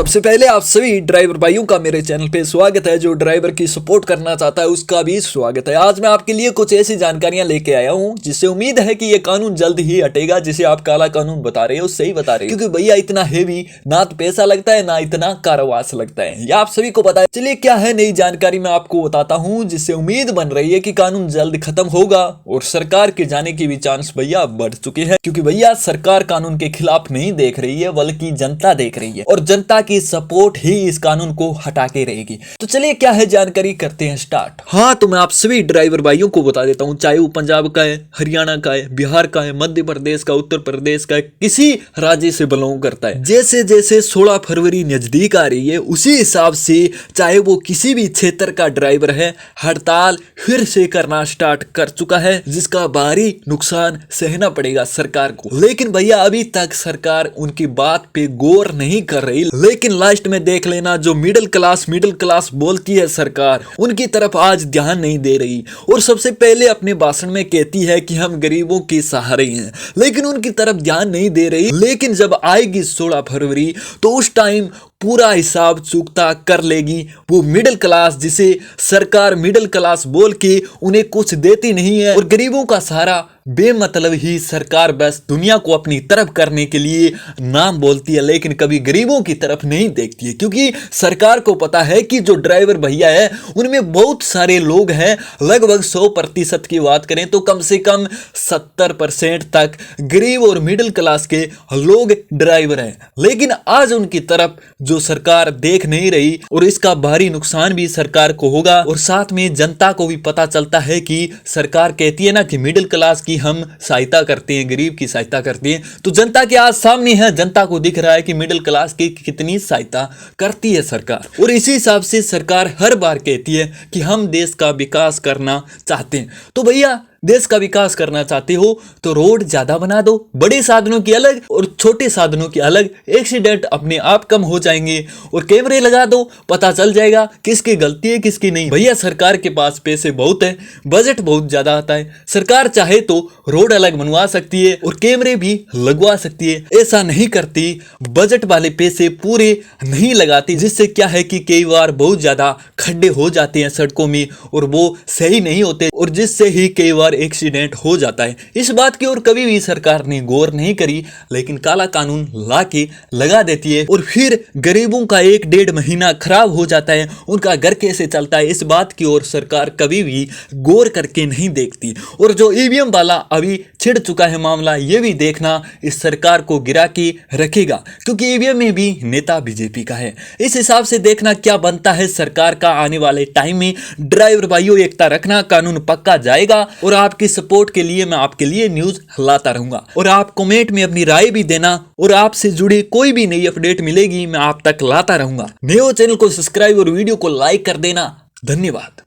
सबसे पहले आप सभी ड्राइवर भाइयों का मेरे चैनल पे स्वागत है। जो ड्राइवर की सपोर्ट करना चाहता है उसका भी स्वागत है। आज मैं आपके लिए कुछ ऐसी जानकारियां लेके आया हूं जिससे उम्मीद है कि ये कानून जल्द ही हटेगा। जिसे आप काला कानून बता रहे हो सही बता रहे हो, क्योंकि भैया इतना हेवी ना तो पैसा लगता है ना इतना कारावास लगता है, ये आप सभी को पता है। चलिए क्या है नई जानकारी मैं आपको बताता हूँ जिससे उम्मीद बन रही है कि कानून जल्द खत्म होगा और सरकार के जाने की भी चांस भैया बढ़ चुके हैं। क्योंकि भैया सरकार कानून के खिलाफ नहीं देख रही है बल्कि जनता देख रही है और जनता की सपोर्ट ही इस कानून को हटा के रहेगी। तो चलिए क्या है जानकारी करते हैं स्टार्ट। हाँ, तो मैं आप सभी ड्राइवर भाइयों को बता देता हूँ, चाहे वो पंजाब का है, हरियाणा का है, बिहार का है, मध्य प्रदेश का, उत्तर प्रदेश का है, किसी राज्य से बिलोंग करता है। जैसे जैसे 16 फरवरी नजदीक आ रही है उसी हिसाब से चाहे वो किसी भी क्षेत्र का ड्राइवर है, हड़ताल फिर से करना स्टार्ट कर चुका है, जिसका भारी नुकसान सहना पड़ेगा सरकार को। लेकिन भैया अभी तक सरकार उनकी बात पे गौर नहीं कर रही। लेकिन लास्ट में देख लेना, जो मिडिल क्लास बोलती है सरकार, उनकी तरफ आज ध्यान नहीं दे रही और सबसे पहले अपने भाषण में कहती है कि हम गरीबों के सहारे हैं, लेकिन उनकी तरफ ध्यान नहीं दे रही। लेकिन जब आएगी 16 फरवरी तो उस टाइम पूरा हिसाब चुकता कर लेगी वो मिडिल क्लास, जिसे सरकार मिडिल क्लास बोल के उन्हें कुछ देती नहीं है और गरीबों का सहारा बेमतलब ही सरकार बस दुनिया को अपनी तरफ करने के लिए नाम बोलती है, लेकिन कभी गरीबों की तरफ नहीं देखती है। क्योंकि सरकार को पता है कि जो ड्राइवर भैया है उनमें बहुत सारे लोग हैं, लगभग 100% की बात करें तो कम से कम 70% तक गरीब और मिडिल क्लास के लोग ड्राइवर हैं। लेकिन आज उनकी तरफ जो सरकार देख नहीं रही और इसका भारी नुकसान भी सरकार को होगा। और साथ में जनता को भी पता चलता है कि सरकार कहती है ना कि मिडिल क्लास की हम सहायता करते हैं, गरीब की सहायता करते हैं, तो जनता के आज सामने है, जनता को दिख रहा है कि मिडिल क्लास की कितनी सहायता करती है सरकार। और इसी हिसाब से सरकार हर बार कहती है कि हम देश का विकास करना चाहते हैं। तो भैया देश का विकास करना चाहते हो तो रोड ज्यादा बना दो, बड़े साधनों की अलग और छोटे साधनों की अलग, एक्सीडेंट अपने आप कम हो जाएंगे। और कैमरे लगा दो, पता चल जाएगा किसकी गलती है किसकी नहीं। भैया सरकार के पास पैसे बहुत है, बजट बहुत ज्यादा आता है, सरकार चाहे तो रोड अलग बनवा सकती है और कैमरे भी लगवा सकती है। ऐसा नहीं करती, बजट वाले पैसे पूरे नहीं लगाती, जिससे क्या है कि कई बार बहुत ज्यादा खड्डे हो जाते हैं सड़कों में और वो सही नहीं होते और जिससे ही कई बार एक्सीडेंट हो जाता है। इस बात की और कभी भी सरकार ने गौर नहीं करी, लेकिन काला कानून ला के लगा देती है और फिर गरीबों का 1-1.5 महीना खराब हो जाता है, उनका घर कैसे चलता है इस बात की ओर सरकार कभी भी गौर करके नहीं देखती। और जो ईवीएम वाला अभी छिड़ चुका है मामला, ये भी देखना इस सरकार को गिरा के रखेगा, क्योंकि ईवीएम में भी नेता बीजेपी का है। इस हिसाब से देखना क्या बनता है सरकार का आने वाले टाइम में। ड्राइवर भाइयों एकता रखना, कानून पक्का जाएगा और आपकी सपोर्ट के लिए मैं आपके लिए न्यूज लाता रहूंगा। और आप कमेंट में अपनी राय भी देना और आपसे जुड़ी कोई भी नई अपडेट मिलेगी मैं आप तक लाता रहूंगा। मेरे चैनल को सब्सक्राइब और वीडियो को लाइक कर देना। धन्यवाद।